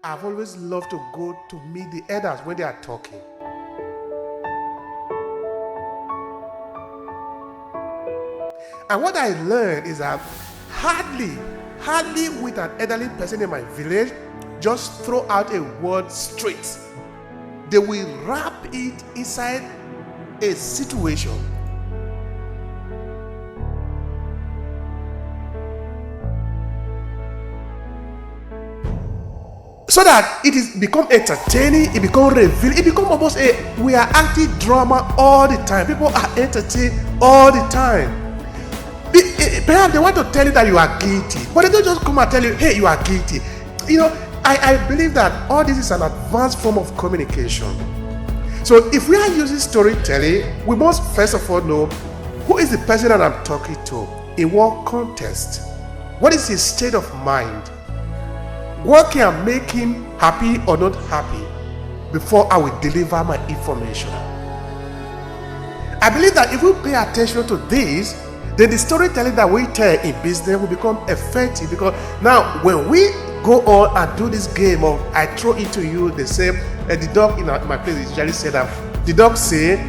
I've always loved to go to meet the elders when they are talking. And what I learned is that hardly with an elderly person in my village, just throw out a word straight. They will wrap it inside a situation. So that it is become entertaining, it become revealing, it become almost we are acting drama all the time. People are entertained all the time. Perhaps they want to tell you that you are guilty, but they don't just come and tell you, hey, you are guilty. I believe that all this is an advanced form of communication. So if we are using storytelling, we must first of all know who is the person that I'm talking to, in what context, what is his state of mind, what can make him happy or not happy before I will deliver my information. I believe that if we pay attention to this, then the storytelling that we tell in business will become effective. Because now when we go on and do this game of I throw into you the same, the dog in my place usually say that the dog say,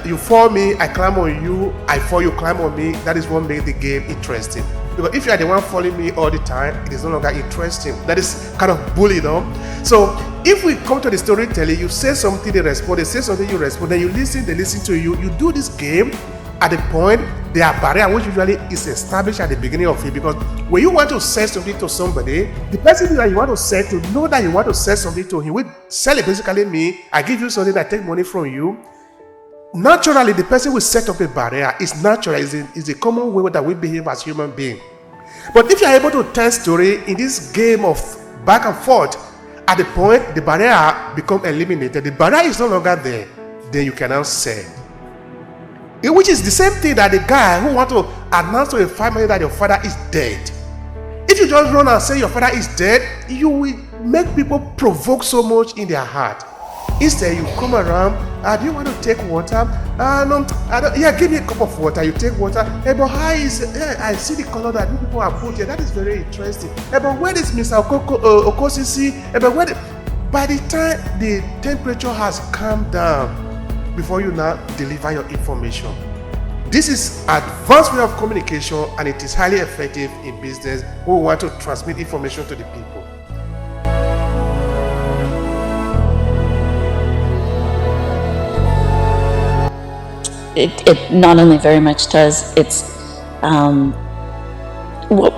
you fall me, I climb on you, I fall, you climb on me. That is what makes the game interesting. Because if you are the one following me all the time, it is no longer interesting. That is kind of bully, no? So if we come to the storytelling, you say something, they respond, they say something, you respond, then you listen, they listen to you. You do this game at the point, there are barriers which usually is established at the beginning of it. Because when you want to say something to somebody, the person that you want to say to know that you want to say something to him, will sell it basically me, I give you something, I take money from you. Naturally, the person will set up a barrier. It's natural, it's a common way that we behave as human beings. But if you are able to tell story in this game of back and forth, at the point the barrier become eliminated, the barrier is no longer there, then you can now say. Which is the same thing that the guy who want to announce to a family that your father is dead. If you just run and say your father is dead, you will make people provoke so much in their heart. Instead, you come around, do you want to take water? No, yeah, give me a cup of water. You take water. Hey, but how is I see the color that you people have put here. That is very interesting. Hey, but where is Mr. Okosisi? Hey, but by the time the temperature has calmed down, before you now deliver your information. This is advanced way of communication, and it is highly effective in business who want to transmit information to the people. It not only very much does, it's what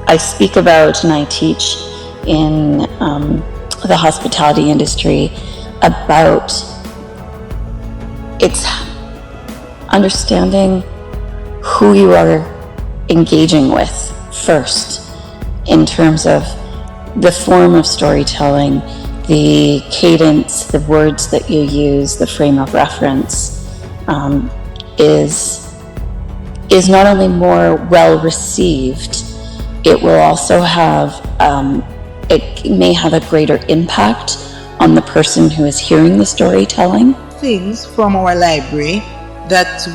I speak about and I teach in the hospitality industry about. It's understanding who you are engaging with first in terms of the form of storytelling, the cadence, the words that you use, the frame of reference is not only more well received, it will also have, it may have a greater impact on the person who is hearing the storytelling. Things from our library that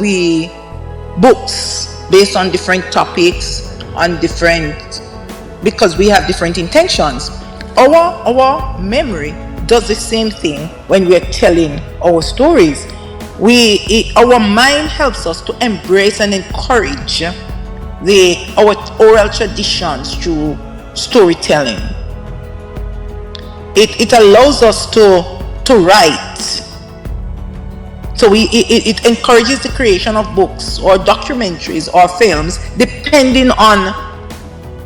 books based on different topics, because we have different intentions. Our memory does the same thing when we are telling our stories. Our mind helps us to embrace and encourage our oral traditions through storytelling. It allows us to write. So it encourages the creation of books or documentaries or films depending on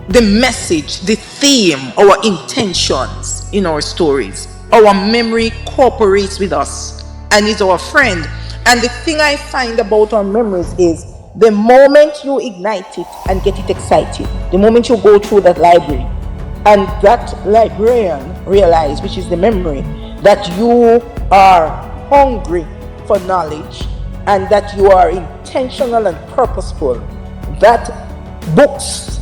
the message, the theme, our intentions in our stories. Our memory cooperates with us and is our friend. And the thing I find about our memories is the moment you ignite it and get it excited, the moment you go through that library and that librarian realize, which is the memory, that you are hungry for knowledge and that you are intentional and purposeful, that books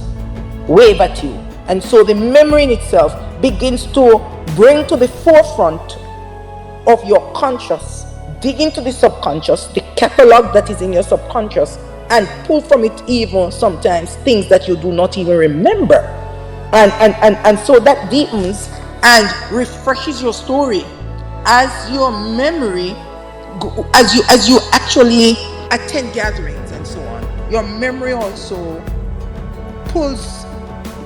wave at you. And so the memory in itself begins to bring to the forefront of your conscious, dig into the subconscious, the catalog that is in your subconscious, and pull from it even sometimes things that you do not even remember. And so that deepens and refreshes your story as your memory as you actually attend gatherings and so on. Your memory also pulls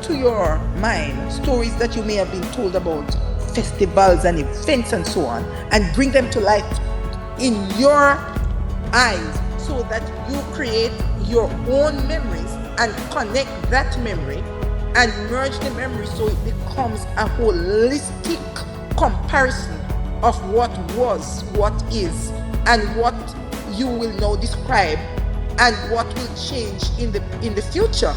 to your mind stories that you may have been told about festivals and events and so on, and bring them to life in your eyes, so that you create your own memories and connect that memory and merge the memory, so it becomes a holistic comparison of what was, what is, and what you will now describe, and what will change in the future.